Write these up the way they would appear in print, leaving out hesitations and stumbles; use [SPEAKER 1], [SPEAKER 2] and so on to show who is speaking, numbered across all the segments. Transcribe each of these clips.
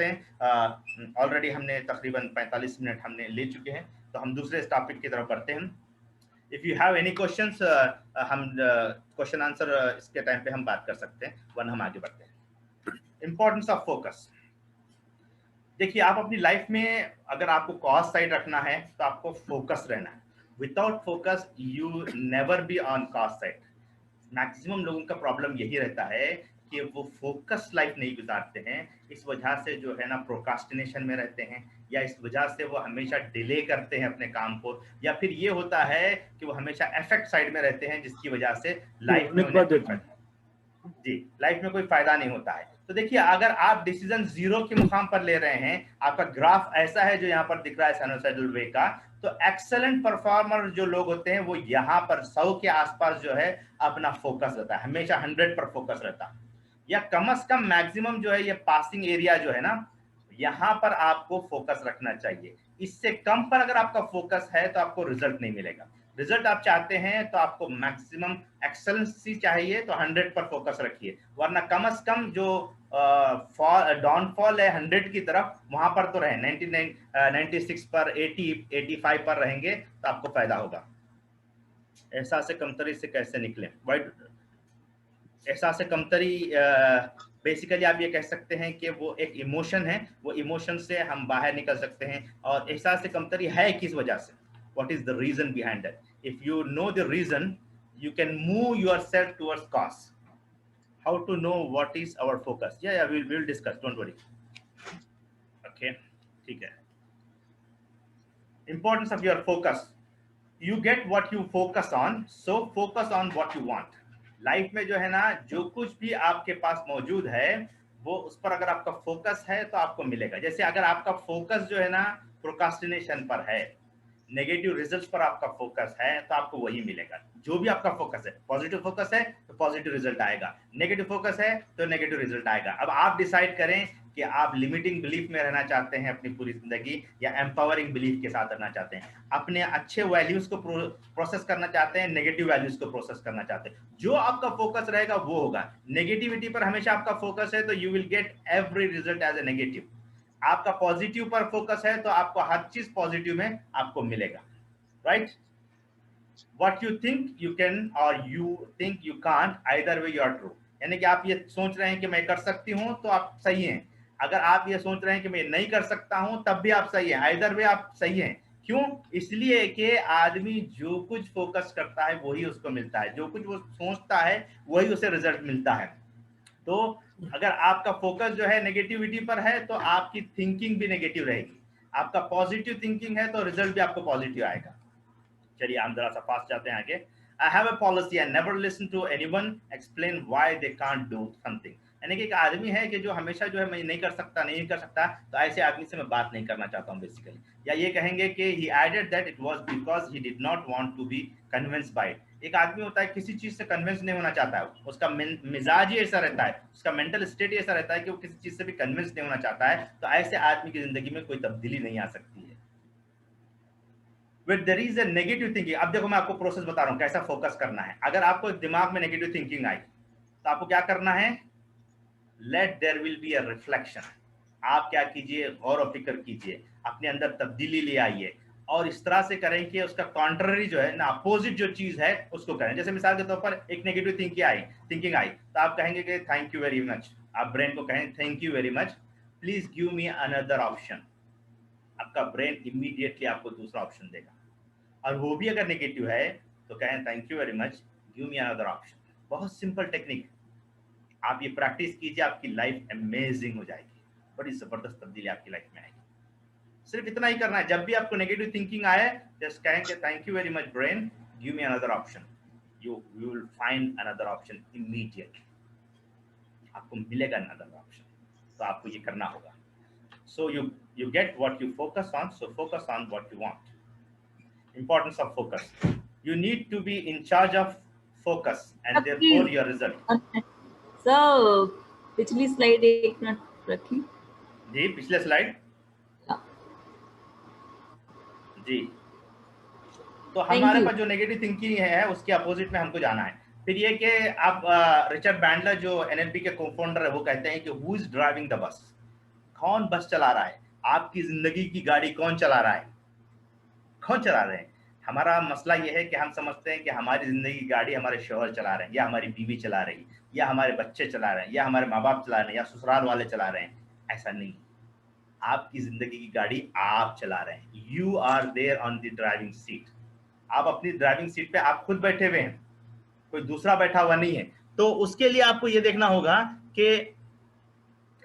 [SPEAKER 1] हैं। ऑलरेडी हमने तकरीबन 45 मिनट हमने ले चुके हैं, तो हम दूसरे टॉपिक की तरफ बढ़ते हैं। If you have any questions, हम क्वेश्चन आंसर इसके टाइम पे हम बात कर सकते हैं, वरना हम आगे बढ़ते हैं। Importance of focus. देखिए, आप अपनी लाइफ में अगर आपको कॉस्ट साइड रखना है तो आपको फोकस रहना है। Without focus you never be on cost side. Maximum लोगों का प्रॉब्लम यही रहता है कि वो फोकस लाइफ नहीं गुजारते हैं। इस वजह से जो है ना प्रोक्रास्टिनेशन में रहते हैं, या इस वजह से वो हमेशा डिले करते हैं अपने काम को, या फिर ये होता है कि वो हमेशा इफेक्ट साइड में रहते हैं, जिसकी वजह से लाइफ में उन्हें जी लाइफ में कोई फायदा नहीं होता है। तो देखिए, अगर आप डिसीजन जीरो के मुकाम पर ले रहे हैं, आपका ग्राफ ऐसा है जो यहाँ पर दिख रहा है साइनोसॉइडल वे का, तो एक्सेलेंट परफॉर्मर जो लोग होते हैं वो यहाँ पर 100 के आसपास जो है अपना फोकस रहता है, हमेशा 100 पर फोकस रहता है, या कम से कम मैक्सिमम जो है ये पासिंग एरिया जो है ना, यहाँ पर आपको फोकस रखना चाहिए। इससे कम पर अगर आपका फोकस है तो आपको रिजल्ट नहीं मिलेगा। रिजल्ट आप चाहते हैं तो आपको मैक्सिमम एक्सेलेंसी चाहिए, तो 100 पर फोकस रखिए, वरना कम से कम जो डाउनफॉल है 100 की तरफ, वहां पर तो रहे 99 96 पर 80 85 पर रहेंगे तो आपको फायदा होगा। एहसास कमतरी से कैसे निकलें? वाइट एहसास कमतरी बेसिकली आप ये कह सकते हैं कि वो एक इमोशन है, वो इमोशन से हम बाहर निकल सकते हैं। और एहसास कमतरी है किस वजह से, what is the reason behind that? If you know the reason you can move yourself towards cause. How to know what is our focus? Yeah, we'll discuss, don't worry. Okay, ठीक है। Importance of your focus. You get what you focus on, so focus on what you want. Life में जो है ना, जो कुछ भी आपके पास मौजूद है वो उस पर अगर आपका फोकस है तो आपको मिलेगा। जैसे अगर आपका फोकस जो है ना प्रोक्रास्टिनेशन पर है, नेगेटिव रिजल्ट्स पर आपका फोकस है, तो आपको वही मिलेगा। जो भी आपका फोकस है, पॉजिटिव फोकस है तो पॉजिटिव रिजल्ट आएगा, नेगेटिव फोकस है तो नेगेटिव रिजल्ट आएगा। अब आप डिसाइड करें कि आप लिमिटिंग बिलीफ में रहना चाहते हैं अपनी पूरी जिंदगी, या एम्पावरिंग बिलीफ के साथ रहना चाहते हैं, अपने अच्छे वैल्यूज को प्रोसेस करना चाहते हैं, नेगेटिव वैल्यूज को प्रोसेस करना चाहते हैं। जो आपका फोकस रहेगा वो होगा। नेगेटिविटी पर हमेशा आपका फोकस है तो you will get every result as a negative. आपका पॉजिटिव पर फोकस है तो आपको हर चीज पॉजिटिव में आपको मिलेगा, right? What you think you can or you think you can't, either way you are true। यानी कि आप ये सोच रहे हैं कि मैं कर सकती हूँ तो आप सही हैं, अगर आप ये सोच रहे हैं कि मैं नहीं कर सकता हूँ तब भी आप सही हैं, आइदर वे आप सही हैं। क्यों? इसलिए कि आदमी जो कुछ फोकस करता है वही उसको मिलता है, जो कुछ वो सोचता है वही उसे रिजल्ट मिलता है। तो अगर आपका फोकस जो है नेगेटिविटी पर है तो आपकी थिंकिंग भी नेगेटिव रहेगी, आपका पॉजिटिव थिंकिंग है तो रिजल्ट भी आपको पॉजिटिव आएगा। चलिए हम जरा सा फास्ट जाते हैं आगे। I have a policy, I never listen to anyone explain why they can't do something. यानी कि एक आदमी है कि जो हमेशा जो है मैं नहीं कर सकता नहीं कर सकता, तो ऐसे आदमी से मैं बात नहीं करना चाहता हूँ बेसिकली। या ये कहेंगे कि he added that it was because he did not want to be convinced by it. एक आदमी होता है किसी चीज से कन्विंस नहीं होना चाहता है, उसका मिजाज ही ऐसा रहता है, उसका मेंटल स्टेट ही ऐसा रहता है कि वो किसी चीज से भी कन्विंस नहीं होना चाहता है, तो ऐसे आदमी की जिंदगी में कोई तब्दीली नहीं आ सकती है। When there is a negative thinking, अब देखो मैं आपको प्रोसेस बता रहा हूँ कैसा फोकस करना है। अगर आपको दिमाग में नेगेटिव थिंकिंग आई तो आपको क्या करना है? Let there will be a reflection. आप क्या कीजिए, गौर और फिक्र कीजिए, अपने अंदर तब्दीली ले आइए, और इस तरह से करें कि उसका कॉन्ट्ररी जो है ना, अपोजिट जो चीज है उसको करें। जैसे मिसाल के तौर पर एक नेगेटिव थिंकिंग आई तो आप कहेंगे कि थैंक यू वेरी मच। आप ब्रेन को कहें thank you very much, please give me another option. आपका ब्रेन इमीडिएटली आपको दूसरा ऑप्शन देगा। और वो भी अगर नेगेटिव है तो कहें thank you very much, give me another option. बहुत सिंपल टेक्निक, आप ये प्रैक्टिस कीजिए, आपकी लाइफ अमेजिंग हो जाएगी, बड़ी जबरदस्त तब्दीली आपकी लाइफ में आएगी। सिर्फ इतना ही करना है, जब भी आपको नेगेटिव थिंकिंग आए जस्ट कहेंगे thank you very much brain, give me another option. You will find another option immediately, आपको मिलेगा अनदर ऑप्शन। तो आपको ये करना होगा। सो you get what you focus on, so focus on what you want. Importance of focus. You need to be in charge of focus and therefore your result.
[SPEAKER 2] Sir पिछली slide एक minute रखी
[SPEAKER 1] जी, पिछले slide जी। तो हमारे पास जो negative thinking है उसके opposite में हमको जाना है। फिर ये कि आप रिचर्ड बैंडलर जो एनएलपी के को-फाउंडर है वो कहते हैं कि who is driving the bus? कौन बस चला रहा है, आपकी जिंदगी की गाड़ी कौन चला रहा है, कौन चला रहे हैं। हमारा मसला यह है कि हम समझते हैं कि हमारी जिंदगी की गाड़ी हमारे शौहर चला रहे हैं, या हमारी बीवी चला रही, या हमारे बच्चे चला रहे हैं, या हमारे माँ बाप चला रहे हैं, या ससुराल वाले चला रहे हैं। ऐसा नहीं, आपकी जिंदगी की गाड़ी आप चला रहे हैं। You are there on the driving seat. आप अपनी ड्राइविंग सीट पे आप खुद बैठे हुए हैं, कोई दूसरा बैठा हुआ नहीं है। तो उसके लिए आपको ये देखना होगा कि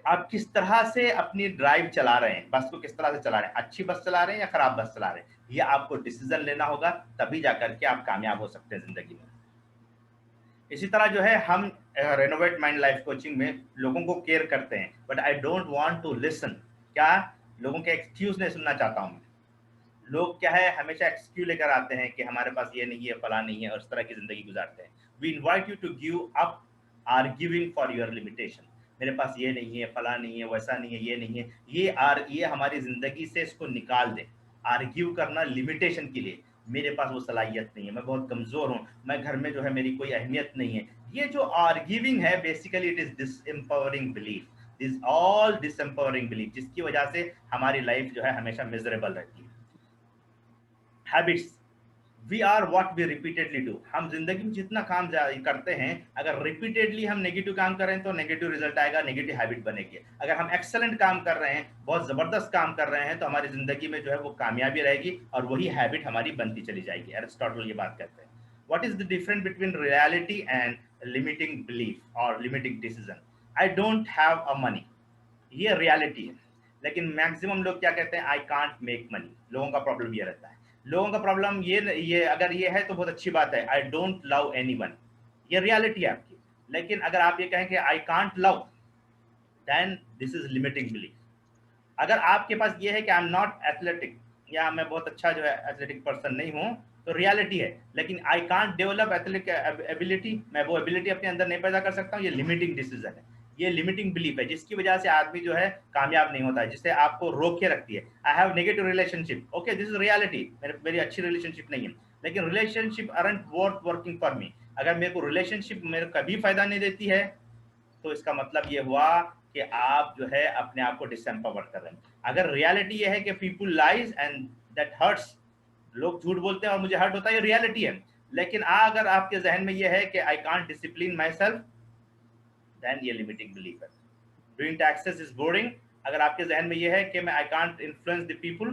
[SPEAKER 1] आप किस तरह से अपनी ड्राइव चला रहे हैं, बस को किस तरह से चला रहे हैं, अच्छी बस चला रहे हैं या खराब बस चला रहे हैं। ये आपको डिसीजन लेना होगा, तभी जाकर के आप कामयाब हो सकते हैं जिंदगी में। इसी तरह जो है हम रेनोवेट माइंड लाइफ कोचिंग में लोगों को केयर करते हैं, but I don't want to listen. क्या लोगों के एक्सक्यूज नहीं सुनना चाहता हूँ। लोग क्या है हमेशा एक्सक्यूज लेकर आते हैं कि हमारे पास ये नहीं है, फला नहीं है, और इस तरह की जिंदगी गुजारते हैं। We invite you to give up arguing for your limitation. मेरे पास ये नहीं है, फला नहीं है, वैसा नहीं है, ये नहीं है, ये हमारी जिंदगी से इसको निकाल दें। आर्ग्यू करना लिमिटेशन के लिए, मेरे पास वो सलाहियत नहीं है, मैं बहुत कमजोर हूँ, मैं घर में जो है मेरी कोई अहमियत नहीं है। ये जो आर्ग्यूइंग है basically it is disempowering belief, this all disempowering belief, जिसकी वजह से हमारी लाइफ जो है हमेशा मिजरेबल रहती है। Habits, we are what we repeatedly do. हम जिंदगी में जितना काम करते हैं, अगर रिपीटेडली हम नेगेटिव काम कर रहे हैं तो नेगेटिव रिजल्ट आएगा, नेगेटिव हैबिट बनेगी। अगर हम एक्सेलेंट काम कर रहे हैं, बहुत जबरदस्त काम कर रहे हैं, तो हमारी जिंदगी में जो है वो कामयाबी रहेगी और वही हैबिट हमारी बनती चली जाएगी। एरिस्टोटल ये बात कहते हैं। What is the difference between reality and limiting belief और limiting decision? I don't have a money, ये रियलिटी है। लेकिन मैक्सिमम लोग क्या कहते हैं, आई कांट मेक मनी। लोगों का प्रॉब्लम ये रहता है। लोगों का प्रॉब्लम ये अगर ये है तो बहुत अच्छी बात है, आई डोंट लव एनीवन, ये रियलिटी है आपकी। लेकिन अगर आप ये कहें कि I can't love, then this is limiting belief. अगर आपके पास ये है कि आई एम नॉट एथलेटिक, या मैं बहुत अच्छा जो है एथलेटिक पर्सन नहीं हूँ, तो रियलिटी है। लेकिन I can't develop athletic ability, मैं वो एबिलिटी अपने अंदर नहीं पैदा कर सकता हूँ, ये लिमिटिंग डिसीजन है, ये लिमिटिंग बिलीफ है, जिसकी वजह से आदमी जो है कामयाब नहीं होता है, जिससे आपको रोक के रखती है। I have negative relationship, okay this is reality, मेरी अच्छी रिलेशनशिप नहीं है, लेकिन relationship aren't working for me. अगर मेरे को रिलेशनशिप मेरे कभी फायदा नहीं देती है, तो इसका मतलब ये हुआ कि आप जो है अपने आप को डिसएम्पावर कर रहे हैं। अगर रियलिटी ये है कि people lies and that hurts, लोग झूठ बोलते हैं और मुझे हर्ट होता है, ये रियलिटी है। लेकिन अगर आपके जहन में ये है कि I can't discipline myself, then ये लिमिटिंग बिलीफ है। डूइंग टैक्सेस इज बोरिंग, अगर आपके जहन में ये है कि मैं I can't influence the people,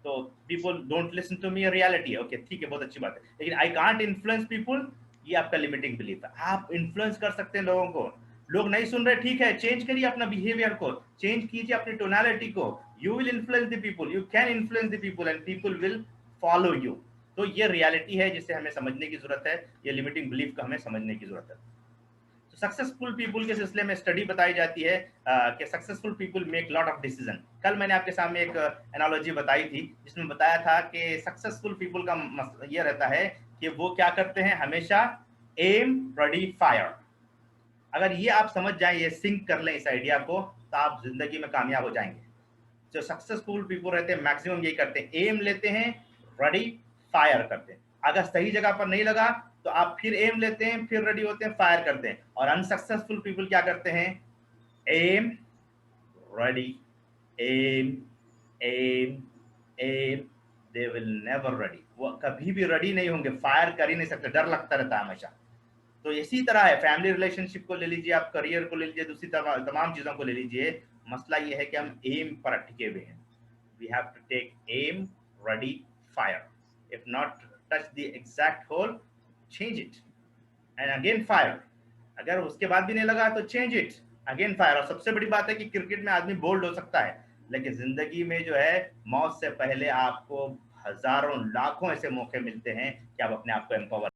[SPEAKER 1] तो people don't listen to me, reality है। ओके ठीक है, बहुत अच्छी बात है। लेकिन आई कांट इन्फ्लुएंस पीपल, ये आपका लिमिटिंग बिलीफ है। आप इन्फ्लुएंस कर सकते हैं लोगों को, लोग नहीं सुन रहे, ठीक है, चेंज करिए अपना बिहेवियर को, चेंज कीजिए अपनी टोनालिटी को। You will influence the people, you can influence the people and people will follow you. तो ये रियलिटी है जिसे हमें समझने की जरूरत है, ये लिमिटिंग बिलीफ को हमें समझने की जरूरत है। तो सक्सेसफुल पीपल के सिलसिले में स्टडी बताई जाती है कि successful people make lot of decision. कल मैंने आपके सामने एक एनालॉजी बताई थी, जिसमें बताया था कि सक्सेसफुल पीपल का ये रहता है कि वो क्या करते हैं, हमेशा एम रेडी फायर। अगर ये आप समझ जाएं, ये सिंक कर लें इस आइडिया को, तो आप जिंदगी में कामयाब हो जाएंगे। जो सक्सेसफुल पीपल रहते हैं मैक्सिमम यही करते हैं, एम लेते हैं, रेडी फायर करते हैं। अगर सही जगह पर नहीं लगा तो आप फिर एम लेते हैं, फिर रेडी होते हैं, फायर करते हैं। और अनसक्सेसफुल पीपल क्या करते हैं, aim ready, aim aim aim, they will never ready, वो कभी भी रेडी नहीं होंगे, फायर कर ही नहीं सकते, डर लगता रहता है हमेशा। तो इसी तरह है, फैमिली रिलेशनशिप को ले लीजिए, आप करियर को ले लीजिए, दूसरी तमाम चीजों को ले लीजिए। मसला ये है कि हम एम पर अटके हुए हैं। We have to take aim, ready, fire. If not touch the exact hole, change it and again fire. अगर उसके बाद भी नहीं लगा तो चेंज इट, अगेन फायर। और सबसे बड़ी बात है कि क्रिकेट में आदमी बोल्ड हो सकता है, लेकिन जिंदगी में जो है मौत से पहले आपको हजारों लाखों ऐसे मौके मिलते हैं कि आप अपने आप को एम्पावर